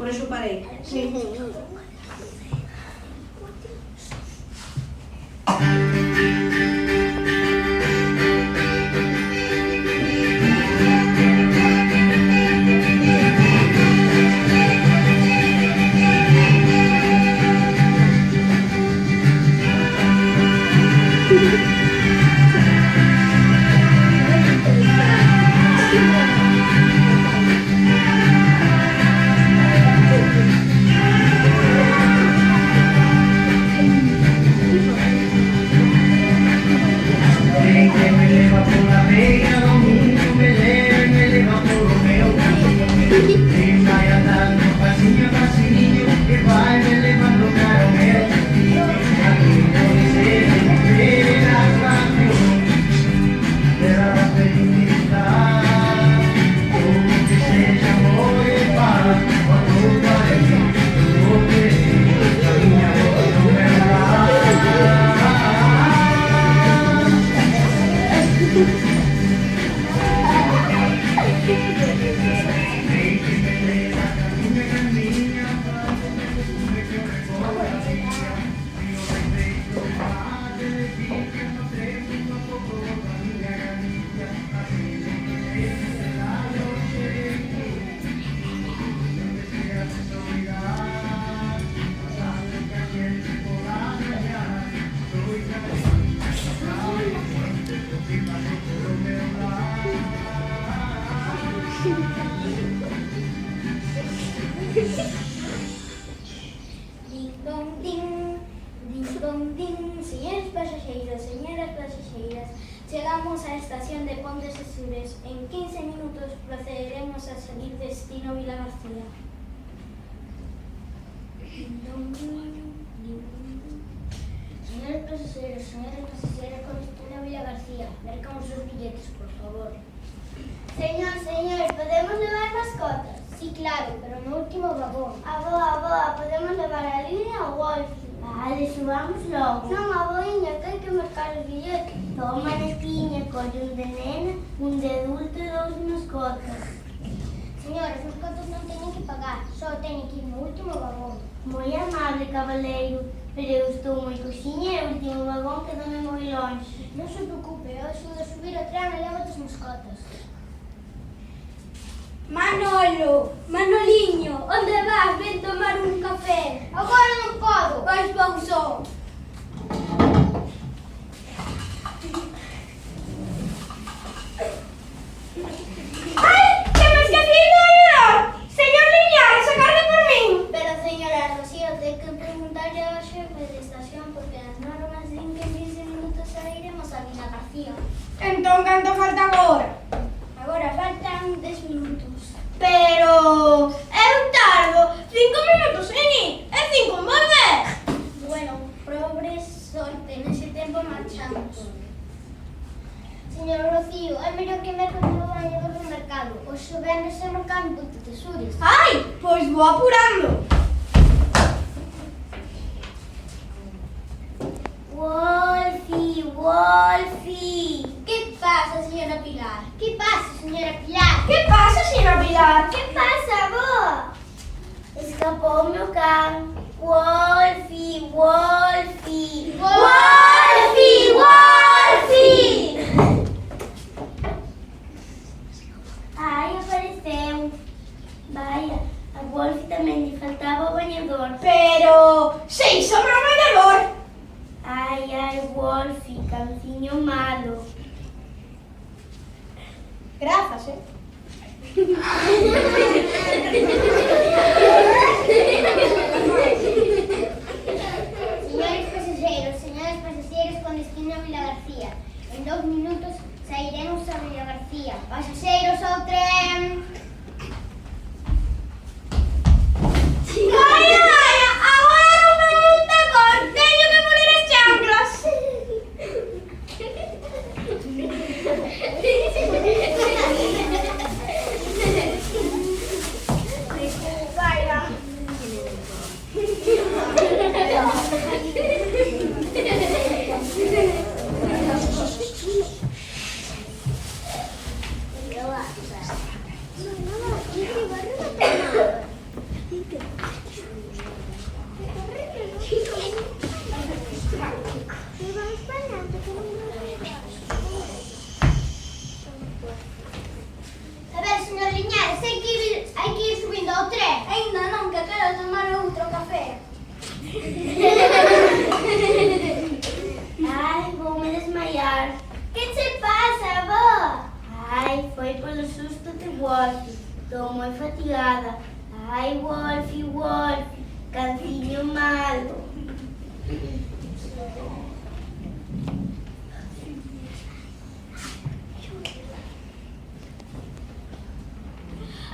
por eso parei. Sí. Llegamos a la estación de Pontes de Sures. En 15 minutos procederemos a salir destino Vila García. Señores pasajeros con destino Vila García, marcamos los billetes, por favor. Señor, ¿podemos levar mascotas? Sí, claro, pero no último vagón. Aboa, ¿podemos levar a Lina o Wolfie? Vale, subamos logo. Non, aboiña, que hai que marcar os billetes. Toma na esquiña, colle un de nena, un de adulto e 2 mascotas. Señores, os mascotas non teñen que pagar, só teñen que ir no último vagón. Moi amable, cabaleiro, pero eu estou moi coxiña e o último vagón quedame moi longe. Non se preocupe, eu axudo a subir o tren e levo as mascotas. Manoliño, onde vas? Ven tomar un café. Agora non podo. Vais pausou. ¡Ay! ¡Que me esquecí de ayudar! ¡Señor Liñares, agarre por min! Pero, señora Rocío, ten que preguntarle ao xefe de estación porque as normas din que en 15 minutos sairemos a Vila García. Entón, canto falta agora? Agora faltan 10 minutos. Pero eu tardo 5 minutos en ir e 5 en volver. Bueno, pobre sorte, nese tempo marchamos. Señor Rocío, é mellor que merque o bañador do mercado. Os xovernes se mercan en Pontes de Sures. Ai, pois vou apurando. Wolfie. Que pasa, señora Pilar? Que pasa, señora Pilar? Que pasa, señora Pilar? Que pasa, avó? Escapou o meu can. Wolfie. Wolfie! Ai, apareceu. Vaya, a Wolfie tamén lle faltaba o bañador. Pero sei sobre o bañador. Ai, Wolfie, canciño malo. Grazas, Señores pasajeros con destino a Vila García. En 2 minutos sairemos a Vila García. Pasajeros ao tren. Vaya, agora non me gusta con. Teño que poner as chanclas. moi fatigada. Ai, Wolfi, Wolfi, canciño malo.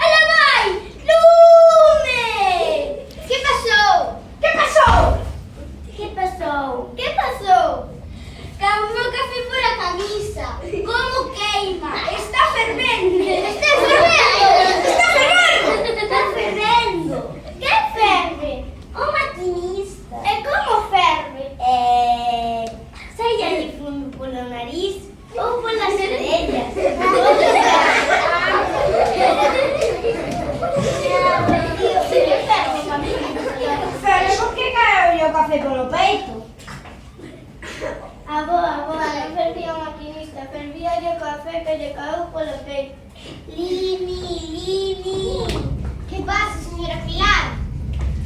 ¡Ala vai! Lume! Que pasou? Que pasou? Que pasou? Que pasou? Caiu meu café por a camisa. Como queima? Está fervendo. Está fervendo. Está fervendo. Está fervendo. Que ferve? O maquinista. E como ferve? Saia de fume polo nariz ou polas orellas. Ferve porque caiu o café polo peito. Avó, non fervía o maquinista, fervía o café que lle caeu polo peito. Lini. Que pasa, señora Pilar?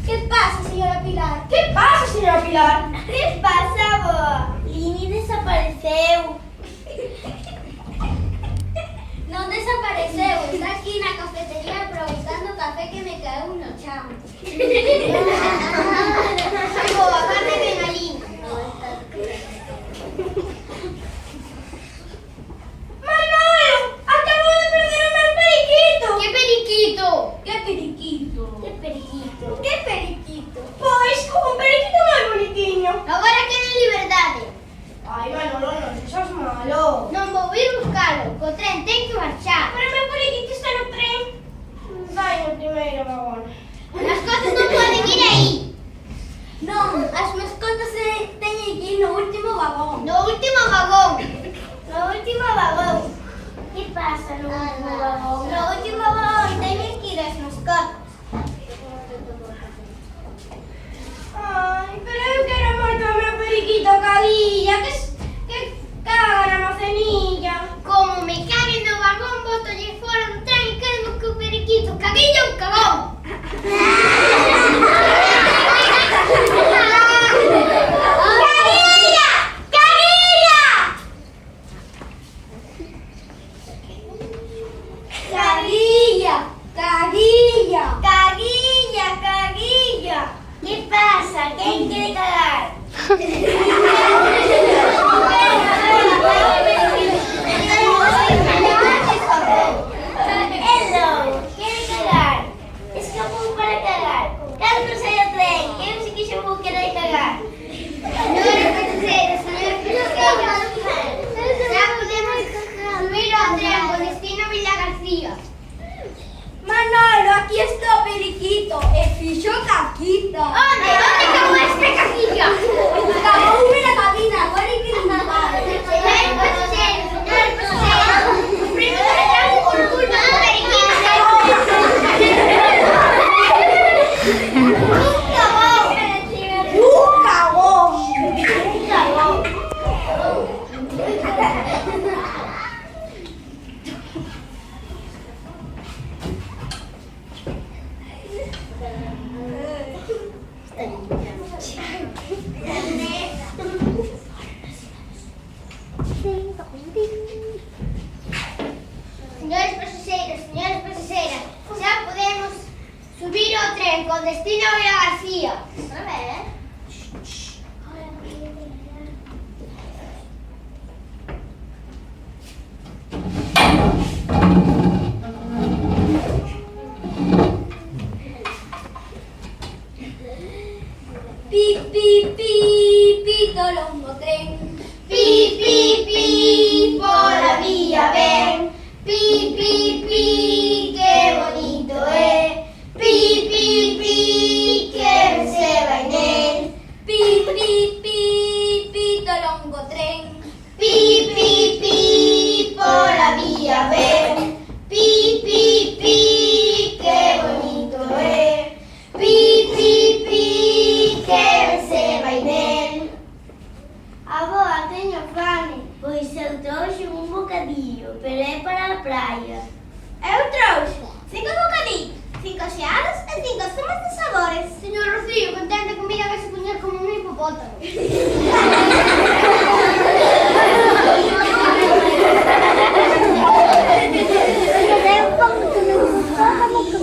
Que pasa, señora Pilar? Que pasa, señora Pilar? Que pasa, avó? Lini desapareceu. Non desapareceu, está aquí na cafetería aproveitando o café que me caeu no chan. Boa, agarre ben ali. Manolo, acabo de perder o meu periquito. Que periquito? Que periquito? Que periquito. Que periquito? Pois, un periquito moi bonitiño. Agora queda en liberdade. Ai, Manolo, non sexas malo. Non vou ir buscalo, co tren ten que marchar. Pero o meu periquito está no tren. Vai no primeiro vagón. As cotas non poden ir aí. Non, as mascotas teñen que ir no último vagón. No último vagón. No último vagón. Que pasa no último vagón? No último vagón teñen que ir as mascotas. Ai, pero eu quero moito o meu periquito Cadilla, que caga na macenilla. Como me caguen no vagón, botolle fora do tren e quedemo co periquito. Caguilla ou cagón? Cadilla! Cadilla! Cadilla! Cadilla! Caguilla. Que pasa? Quen quere cagar? Hello, quere cagar? Escapou para cagar. Cando sai o tren, eu sei que xa vou querer cagar. Señora pasajera, señora pasajera. Ya podemos subir ao tren con destino Villa García. Manolo, aquí está o periquito e fixo caquita. Onde? Onde cagou este caquilla? Cagoume na cabina, agora hai que limpar. Señor pasajero, señor pasajero. Primero retraso por culpa do periquito. Cagón! Señores pasaxeiras, xa podemos subir ao tren con destino a Villa García. A ver. Pi, pi, pi, pito longo tren. Pi, pi, pi, pola vía ven. Pi, pi, pi, que bonito é. Pi, pi, pi, que se vai nen. Pi, pi, pi, pito longo tren. Pi, pi, pi, pola vía ven. Pi, pi, pi, que bonito é. Pi, pi, pi, que se vai nen. Avó, teño fame. Pois eu trouxe un bocadillo, pero é para a praia. Eu trouxe 5 bocadillos, 5 xeados e 5 zumas de sabores. Señor Rocío, con tanta comida que se puñer como un hipopótamo. Eu como que me gusta, como que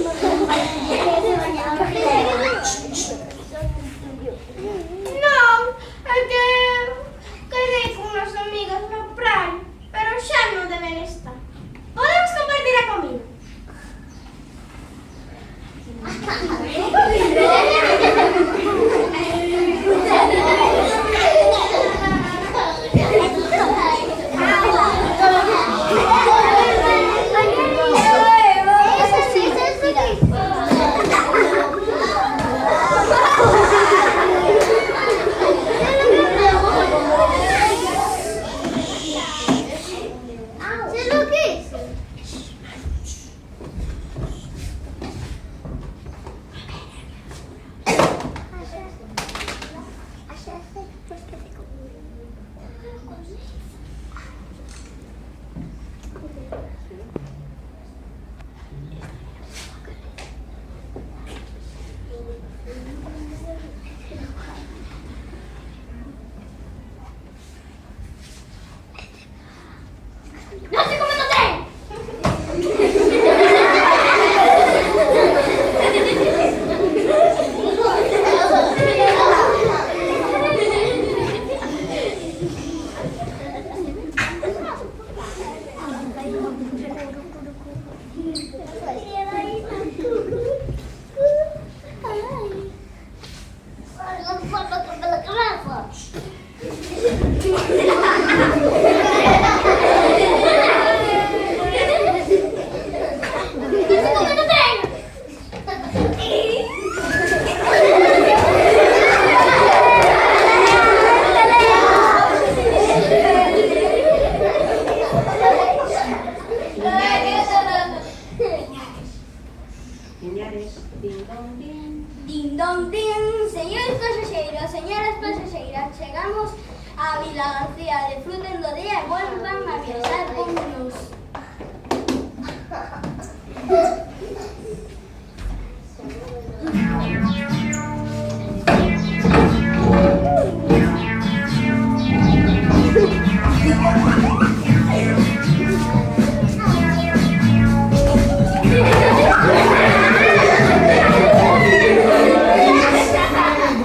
Ding dong ding, señores pasajeros, señoras pasajeras, chegamos a Vila García, disfruten do día e volvan a viaxar con nos.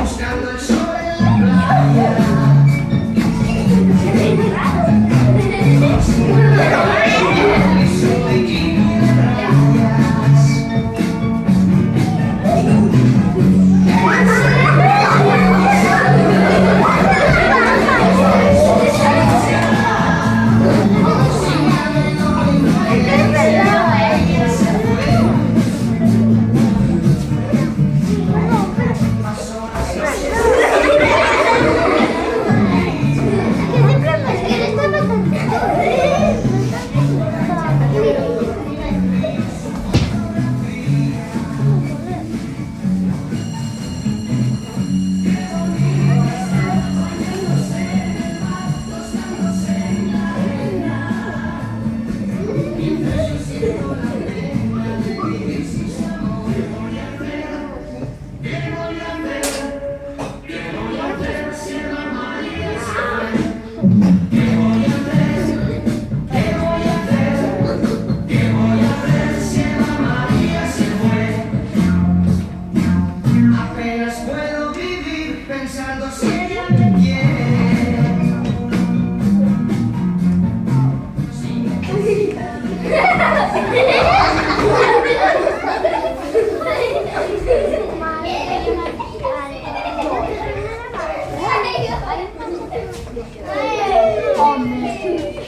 Buscando el sol en la playa. Soy Kiko Rayas. Apenas puedo vivir pensando si ella me quiere. Hombre.